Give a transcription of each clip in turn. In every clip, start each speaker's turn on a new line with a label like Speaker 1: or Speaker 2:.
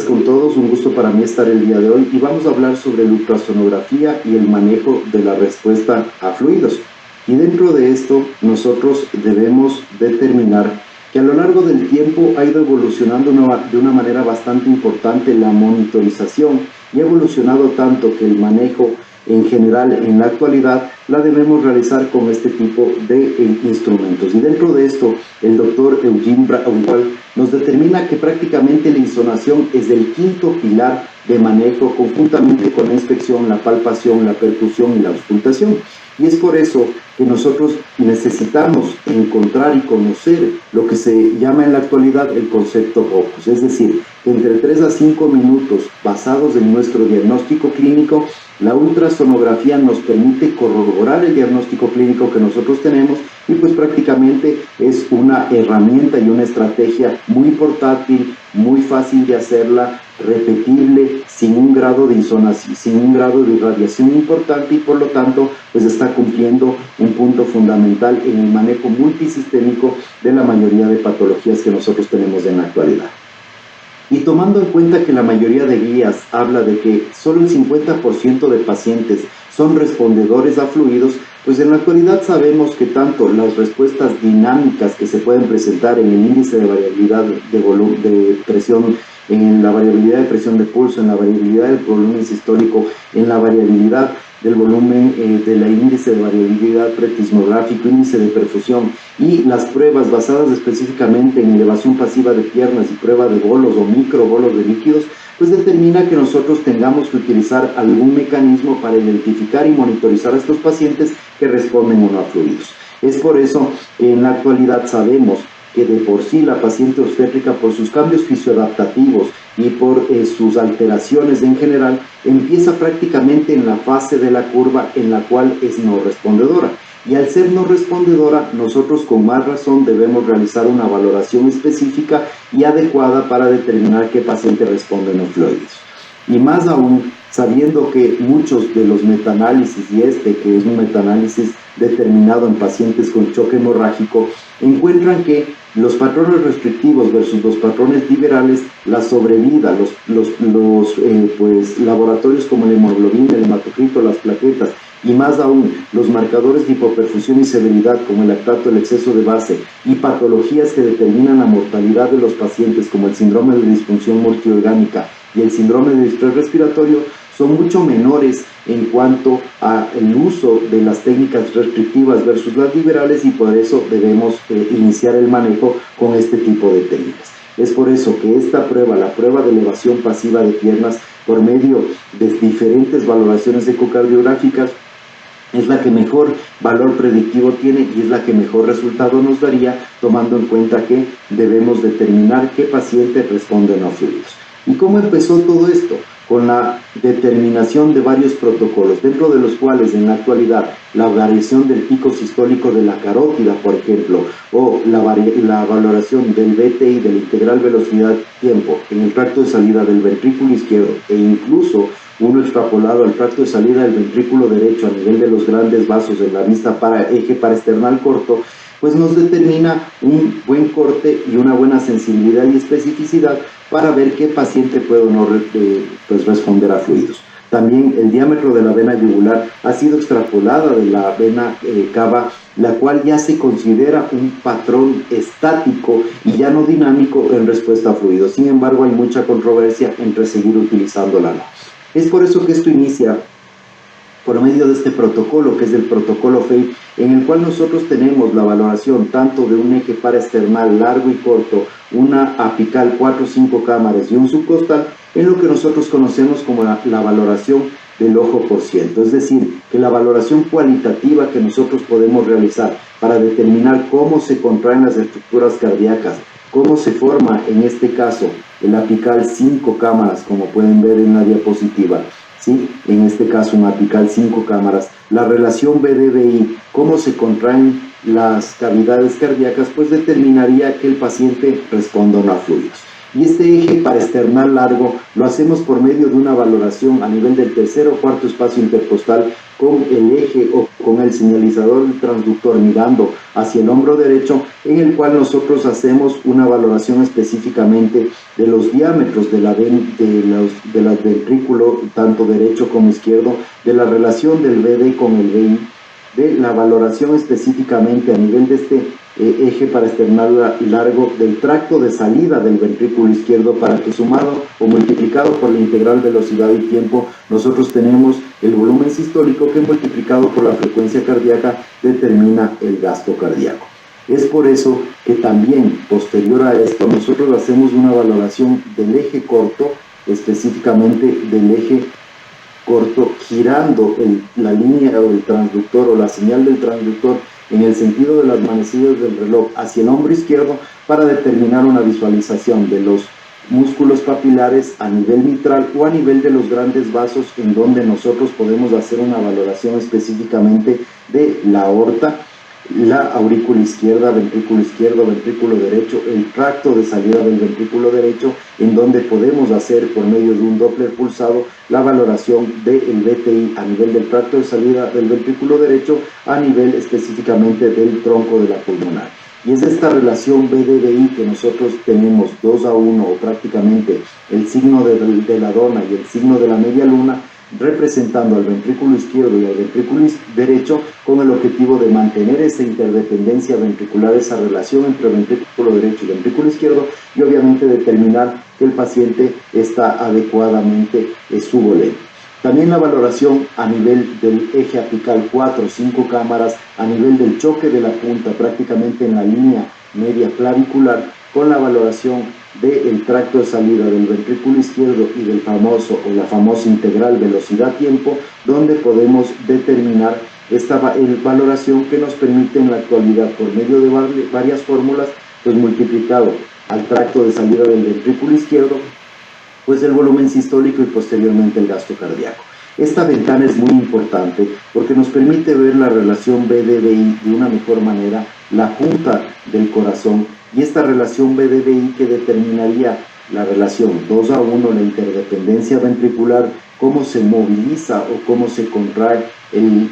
Speaker 1: con todos, un gusto para mí estar el día de hoy y vamos a hablar sobre la ultrasonografía y el manejo de la respuesta a fluidos. Y dentro de esto nosotros debemos determinar que a lo largo del tiempo ha ido evolucionando de una manera bastante importante la monitorización y ha evolucionado tanto que el manejo en general en la actualidad la debemos realizar con este tipo de instrumentos. Y dentro de esto el doctor Eugene Braunthal nos determina que prácticamente la insonación es el quinto pilar de manejo conjuntamente con la inspección, la palpación, la percusión y la auscultación. Y es por eso que nosotros necesitamos encontrar y conocer lo que se llama en la actualidad el concepto focus, es decir, que entre 3 a 5 minutos basados en nuestro diagnóstico clínico, la ultrasonografía nos permite corroborar el diagnóstico clínico que nosotros tenemos y pues prácticamente es una herramienta y una estrategia muy portátil, muy fácil de hacerla, repetible, sin un grado de insonación, sin un grado de irradiación importante y por lo tanto pues está cumpliendo un punto fundamental en el manejo multisistémico de la mayoría de patologías que nosotros tenemos en la actualidad. Y tomando en cuenta que la mayoría de guías habla de que solo el 50% de pacientes son respondedores a fluidos, pues en la actualidad sabemos que tanto las respuestas dinámicas que se pueden presentar en el índice de variabilidad de presión, en la variabilidad de presión de pulso, en la variabilidad del volumen sistólico, en la variabilidad del volumen de la índice de variabilidad pretismográfico, índice de perfusión y las pruebas basadas específicamente en elevación pasiva de piernas y prueba de bolos o microbolos de líquidos, pues determina que nosotros tengamos que utilizar algún mecanismo para identificar y monitorizar a estos pacientes que responden o no a fluidos. Es por eso que en la actualidad sabemos que de por sí la paciente obstétrica, por sus cambios fisioadaptativos y por sus alteraciones en general, empieza prácticamente en la fase de la curva en la cual es no respondedora. Y al ser no respondedora, nosotros con más razón debemos realizar una valoración específica y adecuada para determinar qué paciente responde a los fluidos. Y más aún, sabiendo que muchos de los metaanálisis, y que es un metaanálisis determinado en pacientes con choque hemorrágico, encuentran que los patrones restrictivos versus los patrones liberales, la sobrevida, pues, laboratorios como la hemoglobina, el hematocrito, las plaquetas, y más aún los marcadores de hipoperfusión y severidad como el lactato, el exceso de base y patologías que determinan la mortalidad de los pacientes como el síndrome de disfunción multiorgánica y el síndrome de distrés respiratorio son mucho menores en cuanto al uso de las técnicas restrictivas versus las liberales y por eso debemos iniciar el manejo con este tipo de técnicas. Es por eso que esta prueba, la prueba de elevación pasiva de piernas por medio de diferentes valoraciones ecocardiográficas, es la que mejor valor predictivo tiene y es la que mejor resultado nos daría, tomando en cuenta que debemos determinar qué paciente responde o no a fluidos. ¿Y cómo empezó todo esto? Con la determinación de varios protocolos, dentro de los cuales en la actualidad la variación del pico sistólico de la carótida, por ejemplo, o la valoración del BTI, del integral velocidad-tiempo, en el tracto de salida del ventrículo izquierdo e incluso uno extrapolado al tracto de salida del ventrículo derecho a nivel de los grandes vasos en la vista para eje paraesternal corto, pues nos determina un buen corte y una buena sensibilidad y especificidad para ver qué paciente puede o no responder a fluidos. También el diámetro de la vena yugular ha sido extrapolada de la vena cava, la cual ya se considera un patrón estático y ya no dinámico en respuesta a fluidos. Sin embargo, hay mucha controversia entre seguir utilizándola o no. Es por eso que esto inicia por medio de este protocolo, que es el protocolo FEI, en el cual nosotros tenemos la valoración tanto de un eje paraesternal largo y corto, una apical 4 o 5 cámaras y un subcostal, en lo que nosotros conocemos como la valoración del ojo por ciento. Es decir, que la valoración cualitativa que nosotros podemos realizar para determinar cómo se contraen las estructuras cardíacas, cómo se forma en este caso el apical 5 cámaras, como pueden ver en la diapositiva, ¿sí? En este caso un apical 5 cámaras, la relación BD-BI, cómo se contraen las cavidades cardíacas, pues determinaría que el paciente responda o no a fluidos. Y este eje paraesternal largo lo hacemos por medio de una valoración a nivel del tercer o cuarto espacio intercostal con el eje o con el señalizador del transductor mirando hacia el hombro derecho, en el cual nosotros hacemos una valoración específicamente de los diámetros del ventrículo, tanto derecho como izquierdo, de la relación del BD con el BI, de la valoración específicamente a nivel de este eje paraesternal largo del tracto de salida del ventrículo izquierdo, para que sumado o multiplicado por la integral velocidad y tiempo nosotros tenemos el volumen sistólico, que multiplicado por la frecuencia cardíaca determina el gasto cardíaco. Es por eso que también posterior a esto nosotros hacemos una valoración del eje corto, específicamente del eje corto, girando la línea o el transductor o la señal del transductor en el sentido de las manecillas del reloj hacia el hombro izquierdo, para determinar una visualización de los músculos papilares a nivel mitral o a nivel de los grandes vasos, en donde nosotros podemos hacer una valoración específicamente de la aorta, la aurícula izquierda, ventrículo derecho, el tracto de salida del ventrículo derecho, en donde podemos hacer por medio de un Doppler pulsado la valoración del BTI a nivel del tracto de salida del ventrículo derecho, a nivel específicamente del tronco de la pulmonar. Y es esta relación BD-BI que nosotros tenemos 2:1, o prácticamente el signo de la dona y el signo de la media luna, representando al ventrículo izquierdo y al ventrículo derecho, con el objetivo de mantener esa interdependencia ventricular, esa relación entre ventrículo derecho y ventrículo izquierdo, y obviamente determinar que el paciente está adecuadamente subvolente. También la valoración a nivel del eje apical 4 o 5 cámaras, a nivel del choque de la punta prácticamente en la línea media clavicular, con la valoración del tracto de salida del ventrículo izquierdo y del famoso o la famosa integral velocidad-tiempo, donde podemos determinar esta valoración que nos permite en la actualidad, por medio de varias fórmulas, pues multiplicado al tracto de salida del ventrículo izquierdo, pues el volumen sistólico y posteriormente el gasto cardíaco. Esta ventana es muy importante porque nos permite ver la relación BD-BI de una mejor manera, la punta del corazón, y esta relación BD-BI que determinaría la relación 2:1, la interdependencia ventricular, cómo se moviliza o cómo se contrae el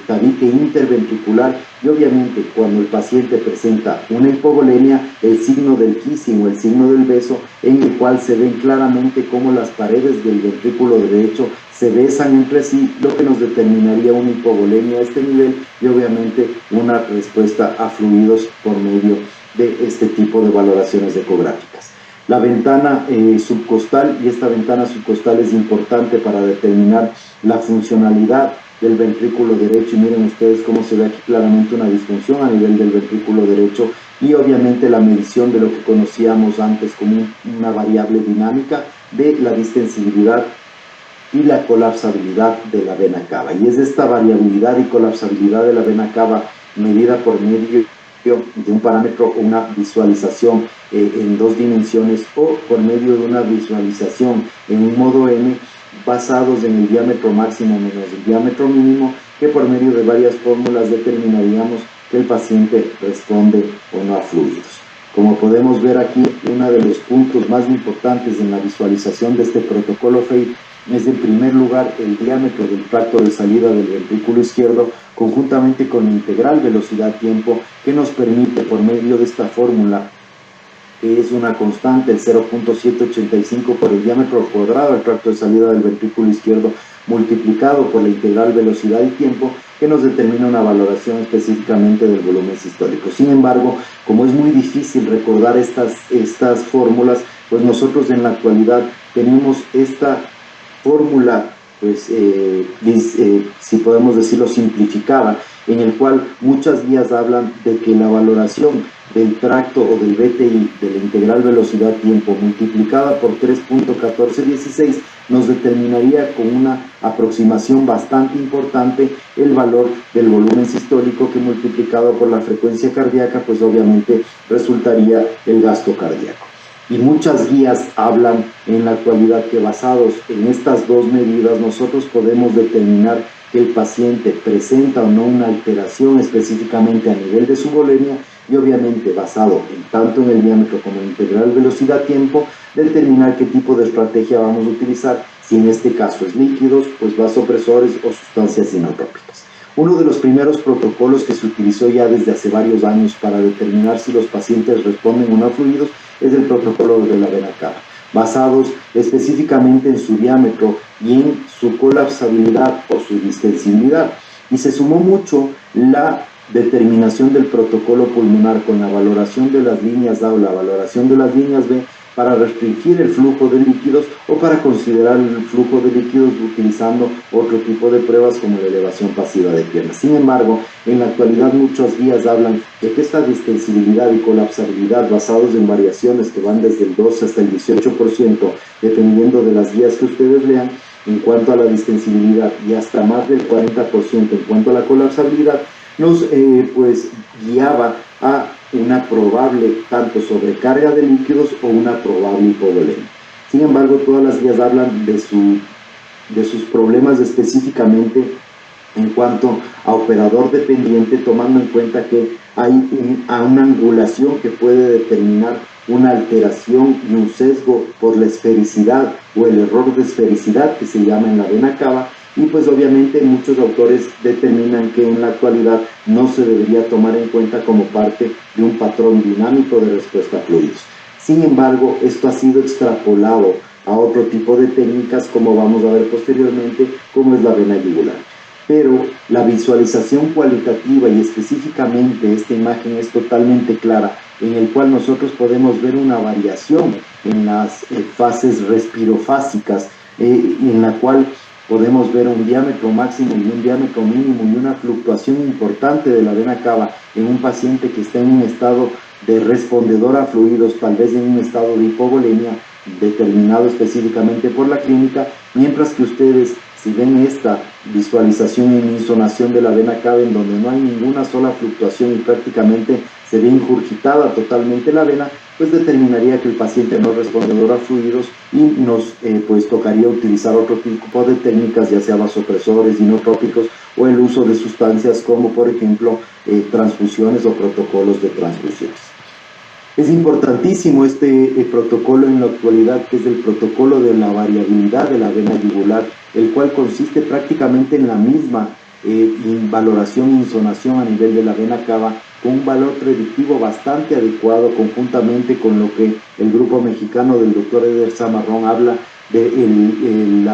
Speaker 1: tabique interventricular, y obviamente cuando el paciente presenta una hipovolemia, el signo del kissing o el signo del beso, en el cual se ven claramente cómo las paredes del ventrículo derecho se besan entre sí, lo que nos determinaría una hipovolemia a este nivel, y obviamente una respuesta a fluidos por medio de este tipo de valoraciones ecográficas. La ventana subcostal, y esta ventana subcostal es importante para determinar la funcionalidad del ventrículo derecho, y miren ustedes cómo se ve aquí claramente una disfunción a nivel del ventrículo derecho, y obviamente la medición de lo que conocíamos antes como una variable dinámica de la distensibilidad y la colapsabilidad de la vena cava. Y es esta variabilidad y colapsabilidad de la vena cava medida por medio de un parámetro o una visualización en 2 dimensiones, o por medio de una visualización en un modo M, basados en el diámetro máximo menos el diámetro mínimo, que por medio de varias fórmulas determinaríamos que el paciente responde o no a fluidos. Como podemos ver aquí, uno de los puntos más importantes en la visualización de este protocolo FEI es, en primer lugar, el diámetro del tracto de salida del ventrículo izquierdo, conjuntamente con la integral velocidad-tiempo, que nos permite, por medio de esta fórmula, que es una constante, el 0.785 por el diámetro cuadrado del tracto de salida del ventrículo izquierdo, multiplicado por la integral velocidad y tiempo, que nos determina una valoración específicamente del volumen sistólico. Sin embargo, como es muy difícil recordar estas fórmulas, pues nosotros en la actualidad tenemos esta fórmula, pues si podemos decirlo, simplificada, en el cual muchas guías hablan de que la valoración del tracto o del BTI, de la integral velocidad-tiempo, multiplicada por 3.1416, nos determinaría con una aproximación bastante importante el valor del volumen sistólico, que multiplicado por la frecuencia cardíaca, pues obviamente resultaría el gasto cardíaco. Y muchas guías hablan en la actualidad que, basados en estas 2 medidas, nosotros podemos determinar que el paciente presenta o no una alteración específicamente a nivel de su volemia, y obviamente basado tanto en el diámetro como en el integral velocidad-tiempo, determinar qué tipo de estrategia vamos a utilizar, si en este caso es líquidos, pues vasopresores o sustancias inotrópicas. Uno de los primeros protocolos que se utilizó ya desde hace varios años para determinar si los pacientes responden o no a fluidos es el protocolo de la vena cava, basados específicamente en su diámetro y en su colapsabilidad o su distensibilidad. Y se sumó mucho la determinación del protocolo pulmonar con la valoración de las líneas A o la valoración de las líneas B para restringir el flujo de líquidos o para considerar el flujo de líquidos utilizando otro tipo de pruebas como la elevación pasiva de piernas. Sin embargo, en la actualidad muchas guías hablan de que esta distensibilidad y colapsabilidad basados en variaciones que van desde el 12 hasta el 18%, dependiendo de las guías que ustedes lean, en cuanto a la distensibilidad y hasta más del 40% en cuanto a la colapsabilidad, nos pues guiaba a una probable tanto sobrecarga de líquidos o una probable hipovolemia. Sin embargo, todas las guías hablan de sus problemas específicamente en cuanto a operador dependiente, tomando en cuenta que hay una angulación que puede determinar una alteración y un sesgo por la esfericidad o el error de esfericidad que se llama en la vena cava, y pues obviamente muchos autores determinan que en la actualidad no se debería tomar en cuenta como parte de un patrón dinámico de respuesta a fluidos. Sin embargo, esto ha sido extrapolado a otro tipo de técnicas, como vamos a ver posteriormente, como es la vena yugular. Pero la visualización cualitativa y específicamente esta imagen es totalmente clara, en el cual nosotros podemos ver una variación en las fases respirofásicas, en la cual podemos ver un diámetro máximo y un diámetro mínimo y una fluctuación importante de la vena cava en un paciente que está en un estado de respondedor a fluidos, tal vez en un estado de hipovolemia determinado específicamente por la clínica, mientras que ustedes, si ven esta visualización en insonación de la vena cava en donde no hay ninguna sola fluctuación y prácticamente se ve ingurgitada totalmente la vena, pues determinaría que el paciente no es respondedor a fluidos y nos pues tocaría utilizar otro tipo de técnicas, ya sea vasopresores, inotrópicos o el uso de sustancias como por ejemplo transfusiones o protocolos de transfusiones. Es importantísimo este protocolo en la actualidad, que es el protocolo de la variabilidad de la vena yugular, el cual consiste prácticamente en la misma valoración e insonación a nivel de la vena cava, con un valor predictivo bastante adecuado, conjuntamente con lo que el grupo mexicano del Dr. Eder Zamarrón habla del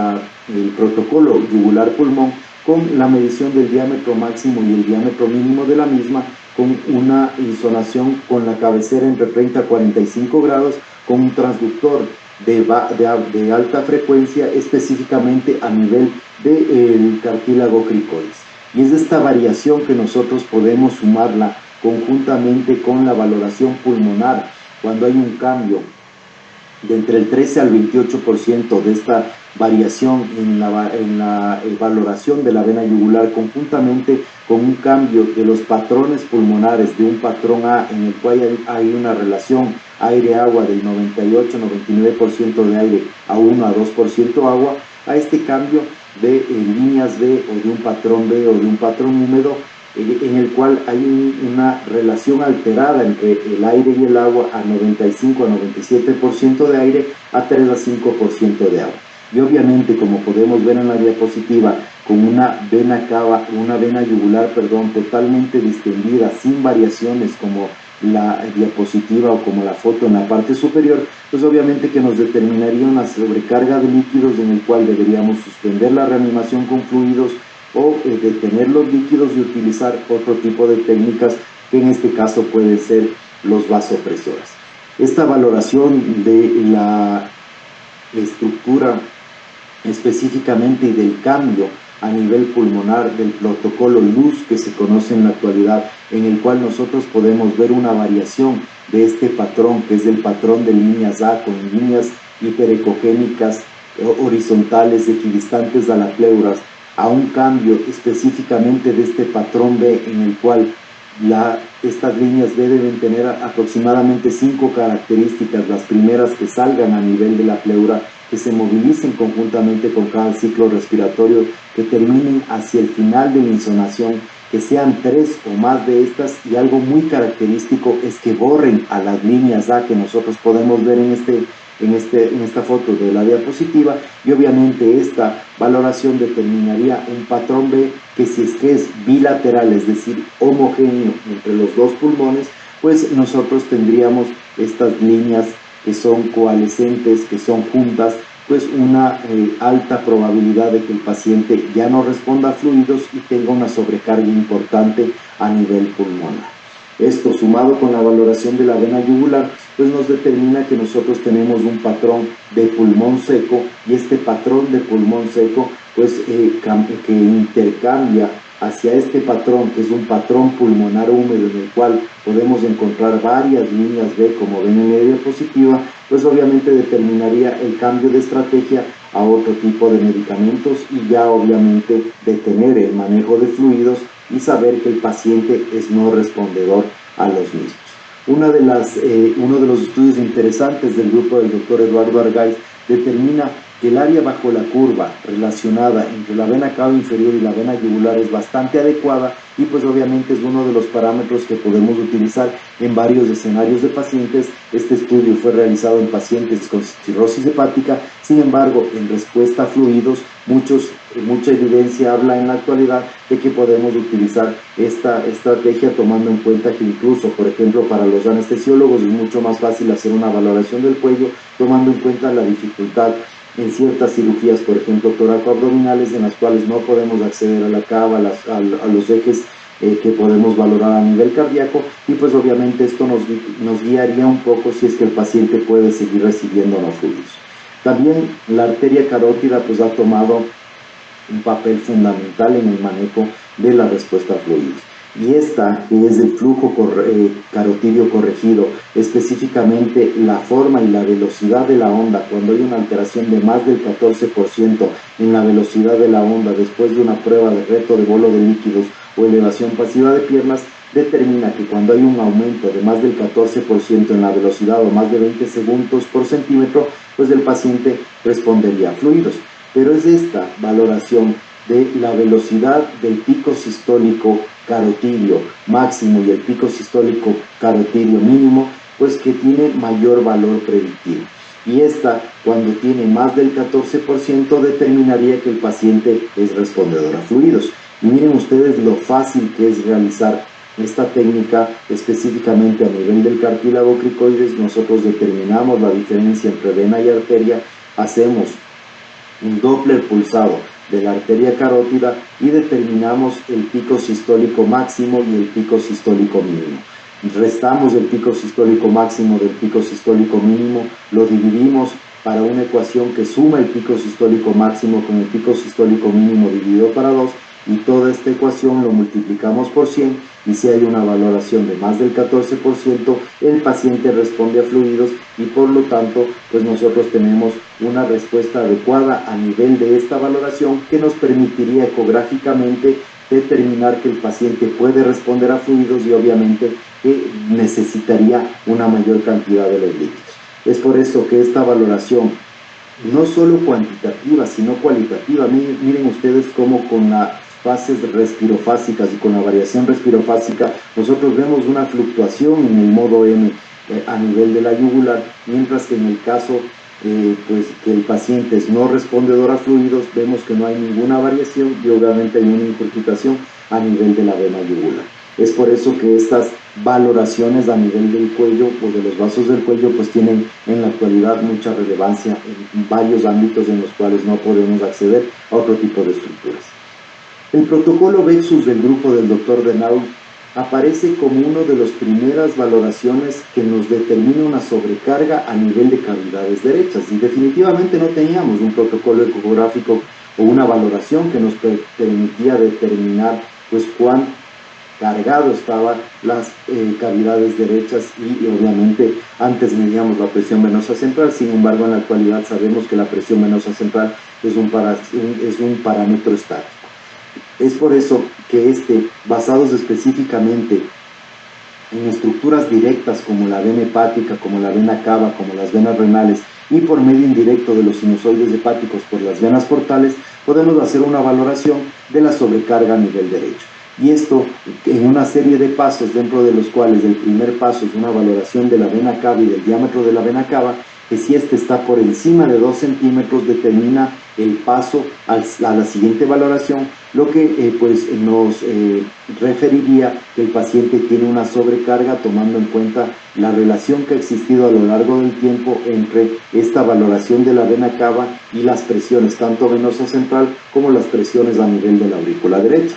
Speaker 1: protocolo yugular pulmón, con la medición del diámetro máximo y el diámetro mínimo de la misma, con una insonación con la cabecera entre 30 a 45 grados, con un transductor de alta frecuencia, específicamente a nivel del cartílago cricoides. Y es esta variación que nosotros podemos sumarla conjuntamente con la valoración pulmonar, cuando hay un cambio de entre el 13 al 28% de esta variación en la valoración de la vena yugular, conjuntamente con un cambio de los patrones pulmonares de un patrón A en el cual hay una relación aire-agua del 98-99% de aire a 1 a 2% agua, a este cambio de líneas B o de un patrón B o de un patrón húmedo, en el cual hay una relación alterada entre el aire y el agua a 95 a 97% de aire a 3 a 5% de agua. Y obviamente, como podemos ver en la diapositiva, con una vena cava, una vena yugular, totalmente distendida, sin variaciones como la diapositiva o como la foto en la parte superior, pues obviamente que nos determinaría una sobrecarga de líquidos en el cual deberíamos suspender la reanimación con fluidos o detener los líquidos y utilizar otro tipo de técnicas, que en este caso pueden ser los vasopresores. Esta valoración de la estructura específicamente y del cambio a nivel pulmonar del protocolo LUZ que se conoce en la actualidad, en el cual nosotros podemos ver una variación de este patrón, que es el patrón de líneas A con líneas hiperecogénicas horizontales equidistantes a las pleuras, a un cambio específicamente de este patrón B, en el cual estas líneas B deben tener aproximadamente 5 características. Las primeras, que salgan a nivel de la pleura, que se movilicen conjuntamente con cada ciclo respiratorio, que terminen hacia el final de la insonación que sean 3 o más de estas, y algo muy característico es que borren a las líneas A que nosotros podemos ver en esta foto de la diapositiva, y obviamente esta valoración determinaría un patrón B que, si es que es bilateral, es decir, homogéneo entre los dos pulmones, pues nosotros tendríamos estas líneas que son coalescentes, que son juntas, pues una alta probabilidad de que el paciente ya no responda a fluidos y tenga una sobrecarga importante a nivel pulmonar. Esto, sumado con la valoración de la vena yugular, pues nos determina que nosotros tenemos un patrón de pulmón seco, y este patrón de pulmón seco pues que intercambia hacia este patrón, que es un patrón pulmonar húmedo, en el cual podemos encontrar varias líneas B, como ven en la diapositiva, pues obviamente determinaría el cambio de estrategia a otro tipo de medicamentos, y ya obviamente detener el manejo de fluidos y saber que el paciente es no respondedor a los mismos. Uno de los estudios interesantes del grupo del doctor Eduardo Argaiz determina que el área bajo la curva relacionada entre la vena cava inferior y la vena yugular es bastante adecuada, y pues obviamente es uno de los parámetros que podemos utilizar en varios escenarios de pacientes. Este estudio fue realizado en pacientes con cirrosis hepática. Sin embargo, en respuesta a fluidos, mucha evidencia habla en la actualidad de que podemos utilizar esta estrategia, tomando en cuenta que incluso, por ejemplo, para los anestesiólogos es mucho más fácil hacer una valoración del cuello, tomando en cuenta la dificultad en ciertas cirugías, por ejemplo, toracoabdominales, en las cuales no podemos acceder a la cava, a los ejes que podemos valorar a nivel cardíaco, y pues obviamente esto nos guiaría un poco si es que el paciente puede seguir recibiendo o no fluidos. También la arteria carótida pues ha tomado un papel fundamental en el manejo de la respuesta a fluidos. Y esta, que es el flujo carotidio corregido, específicamente la forma y la velocidad de la onda, cuando hay una alteración de más del 14% en la velocidad de la onda después de una prueba de reto de bolo de líquidos o elevación pasiva de piernas, determina que cuando hay un aumento de más del 14% en la velocidad o más de 20 segundos por centímetro, pues el paciente respondería a fluidos. Pero es esta valoración de la velocidad del pico sistólico carotidio máximo y el pico sistólico carotidio mínimo, pues que tiene mayor valor predictivo. Y esta, cuando tiene más del 14%, determinaría que el paciente es respondedor a fluidos. Y miren ustedes lo fácil que es realizar esta técnica, específicamente a nivel del cartílago cricoides. Nosotros determinamos la diferencia entre vena y arteria, hacemos un Doppler pulsado de la arteria carótida y determinamos el pico sistólico máximo y el pico sistólico mínimo. Restamos el pico sistólico máximo del pico sistólico mínimo, lo dividimos para una ecuación que suma el pico sistólico máximo con el pico sistólico mínimo dividido para 2, y toda esta ecuación lo multiplicamos por 100, y si hay una valoración de más del 14%, el paciente responde a fluidos, y por lo tanto pues nosotros tenemos una respuesta adecuada a nivel de esta valoración, que nos permitiría ecográficamente determinar que el paciente puede responder a fluidos, y obviamente que necesitaría una mayor cantidad de los líquidos. Es por eso que esta valoración, no solo cuantitativa, sino cualitativa, miren ustedes cómo con las fases respirofásicas y con la variación respirofásica, nosotros vemos una fluctuación en el modo M a nivel de la yugular, mientras que en el caso pues que el paciente es no respondedor a fluidos, vemos que no hay ninguna variación, y obviamente hay una incurgitación a nivel de la vena yugular. Es por eso que estas valoraciones a nivel del cuello o de los vasos del cuello pues tienen en la actualidad mucha relevancia en varios ámbitos en los cuales no podemos acceder a otro tipo de estructuras. El protocolo VEXUS del grupo del Dr. Denault aparece como una de las primeras valoraciones que nos determina una sobrecarga a nivel de cavidades derechas, y definitivamente no teníamos un protocolo ecográfico o una valoración que nos permitía determinar pues cuán cargado estaban las cavidades derechas, y obviamente antes medíamos la presión venosa central. Sin embargo, en la actualidad sabemos que la presión venosa central es un parámetro estático. Es por eso que basados específicamente en estructuras directas como la vena hepática, como la vena cava, como las venas renales, y por medio indirecto de los sinusoides hepáticos por las venas portales, podemos hacer una valoración de la sobrecarga a nivel derecho. y esto en una serie de pasos, dentro de los cuales el primer paso es una valoración de la vena cava y del diámetro de la vena cava, que si este está por encima de 2 centímetros determina el paso a la siguiente valoración, lo que nos referiría que el paciente tiene una sobrecarga, tomando en cuenta la relación que ha existido a lo largo del tiempo entre esta valoración de la vena cava y las presiones, tanto venosa central como las presiones a nivel de la aurícula derecha.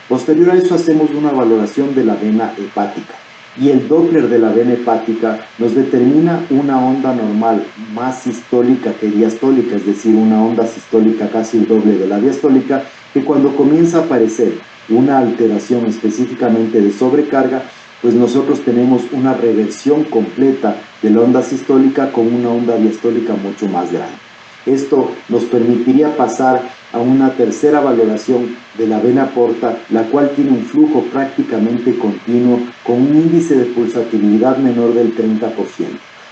Speaker 1: Posterior a eso hacemos una valoración de la vena hepática, y el Doppler de la vena hepática nos determina una onda normal más sistólica que diastólica, es decir, una onda sistólica casi el doble de la diastólica, que cuando comienza a aparecer una alteración específicamente de sobrecarga, pues nosotros tenemos una reversión completa de la onda sistólica con una onda diastólica mucho más grande. Esto nos permitiría pasar a una tercera valoración de la vena porta, la cual tiene un flujo prácticamente continuo con un índice de pulsatividad menor del 30%.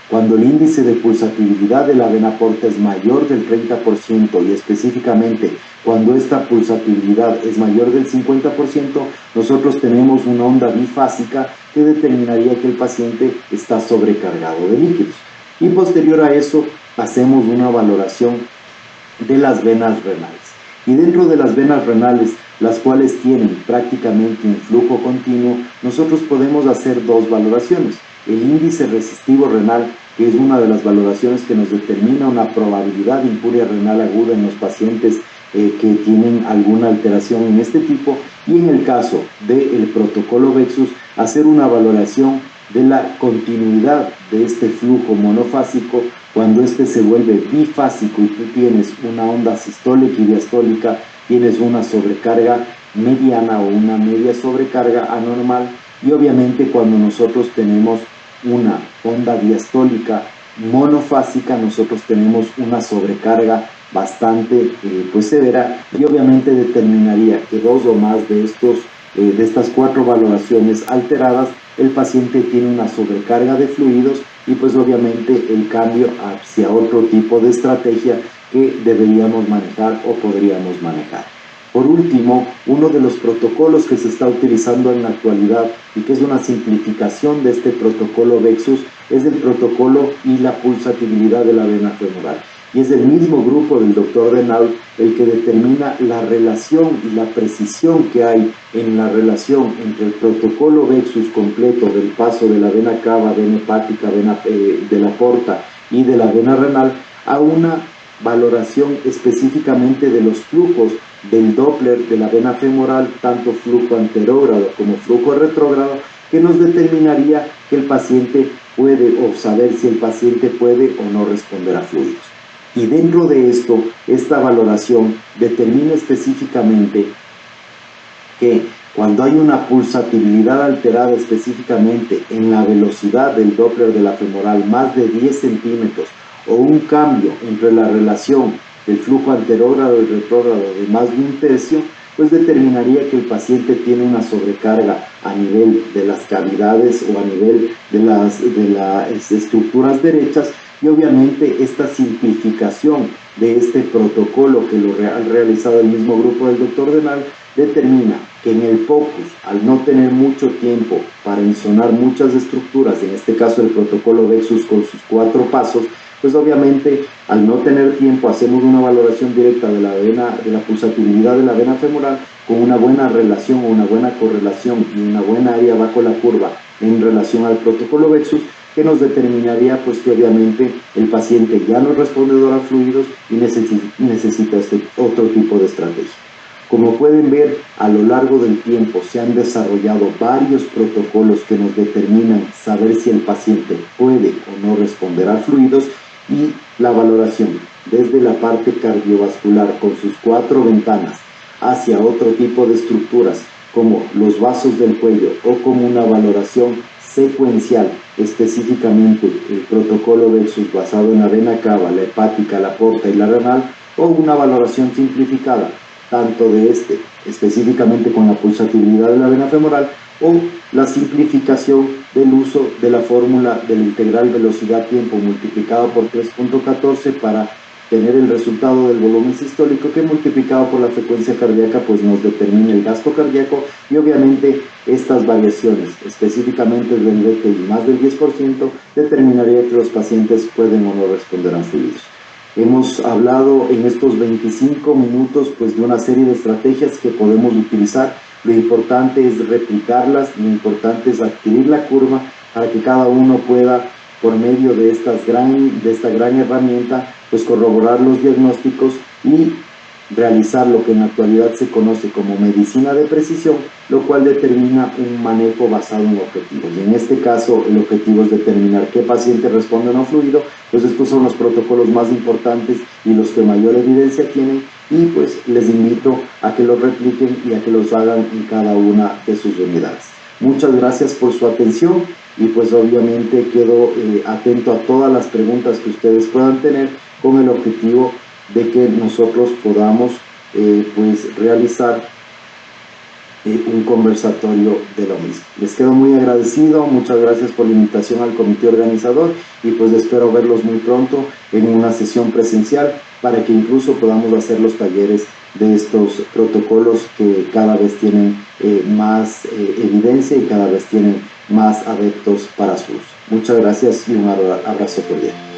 Speaker 1: Cuando el índice de pulsatividad de la vena porta es mayor del 30% y específicamente cuando esta pulsatividad es mayor del 50%, nosotros tenemos una onda bifásica que determinaría que el paciente está sobrecargado de líquidos. Y posterior a eso hacemos una valoración de las venas renales. Y dentro de las venas renales, las cuales tienen prácticamente un flujo continuo, nosotros podemos hacer dos valoraciones. El índice resistivo renal, que es una de las valoraciones que nos determina una probabilidad de injuria renal aguda en los pacientes que tienen alguna alteración en este tipo, y en el caso del protocolo VEXUS, hacer una valoración de la continuidad de este flujo monofásico cuando este se vuelve bifásico y tú tienes una onda sistólica y diastólica, tienes una sobrecarga mediana o una media sobrecarga anormal, y obviamente cuando nosotros tenemos una onda diastólica monofásica, nosotros tenemos una sobrecarga bastante severa, y obviamente determinaría que dos o más de estas cuatro valoraciones alteradas, el paciente tiene una sobrecarga de fluidos, y pues obviamente el cambio hacia otro tipo de estrategia que deberíamos manejar o podríamos manejar. Por último, uno de los protocolos que se está utilizando en la actualidad y que es una simplificación de este protocolo VEXUS es el protocolo y la pulsatividad de la vena femoral. Y es el mismo grupo del Dr. Denault el que determina la relación y la precisión que hay en la relación entre el protocolo VEXUS completo del paso de la vena cava, vena hepática, de la porta y de la vena renal a una valoración específicamente de los flujos del Doppler de la vena femoral, tanto flujo anterógrado como flujo retrógrado, que nos determinaría que el paciente puede, o saber si el paciente puede o no responder a fluidos. Y dentro de esto, esta valoración determina específicamente que cuando hay una pulsatividad alterada específicamente en la velocidad del Doppler de la femoral más de 10 centímetros o un cambio entre la relación del flujo anterógrado y retrógrado de más de un tercio, pues determinaría que el paciente tiene una sobrecarga a nivel de las cavidades o a nivel de las estructuras derechas. Y obviamente esta simplificación de este protocolo que lo ha realizado el mismo grupo del Dr. Denault determina que en el POCUS, al no tener mucho tiempo para insonar muchas estructuras, en este caso el protocolo VEXUS con sus 4 pasos, pues obviamente al no tener tiempo hacemos una valoración directa de la pulsatividad de la vena femoral con una buena relación o una buena correlación y una buena área bajo la curva en relación al protocolo VEXUS, que nos determinaría pues que obviamente el paciente ya no es respondedor a fluidos y necesita otro tipo de estrategia. Como pueden ver, a lo largo del tiempo se han desarrollado varios protocolos que nos determinan saber si el paciente puede o no responder a fluidos, y la valoración desde la parte cardiovascular con sus 4 ventanas hacia otro tipo de estructuras como los vasos del cuello o como una valoración secuencial, específicamente el protocolo VEXUS basado en la vena cava, la hepática, la porta y la renal, o una valoración simplificada tanto de específicamente con la pulsatividad de la vena femoral, o la simplificación del uso de la fórmula del integral velocidad-tiempo multiplicado por 3.14 para tener el resultado del volumen sistólico que multiplicado por la frecuencia cardíaca pues nos determina el gasto cardíaco, y obviamente estas variaciones, específicamente el DTI más del 10%, determinaría que los pacientes pueden o no responder a fluidos. Hemos hablado en estos 25 minutos pues de una serie de estrategias que podemos utilizar. Lo importante es replicarlas, lo importante es adquirir la curva para que cada uno pueda, por medio de esta gran herramienta, pues corroborar los diagnósticos y realizar lo que en la actualidad se conoce como medicina de precisión, lo cual determina un manejo basado en objetivos. Y en este caso, el objetivo es determinar qué paciente responde a un fluido, pues estos son los protocolos más importantes y los que mayor evidencia tienen, y pues les invito a que los repliquen y a que los hagan en cada una de sus unidades. Muchas gracias por su atención y pues obviamente quedo atento a todas las preguntas que ustedes puedan tener, con el objetivo de que nosotros podamos pues realizar un conversatorio de lo mismo. Les quedo muy agradecido, muchas gracias por la invitación al comité organizador y pues espero verlos muy pronto en una sesión presencial para que incluso podamos hacer los talleres de estos protocolos que cada vez tienen más evidencia y cada vez tienen más adeptos para su uso. Muchas gracias y un abrazo cordial.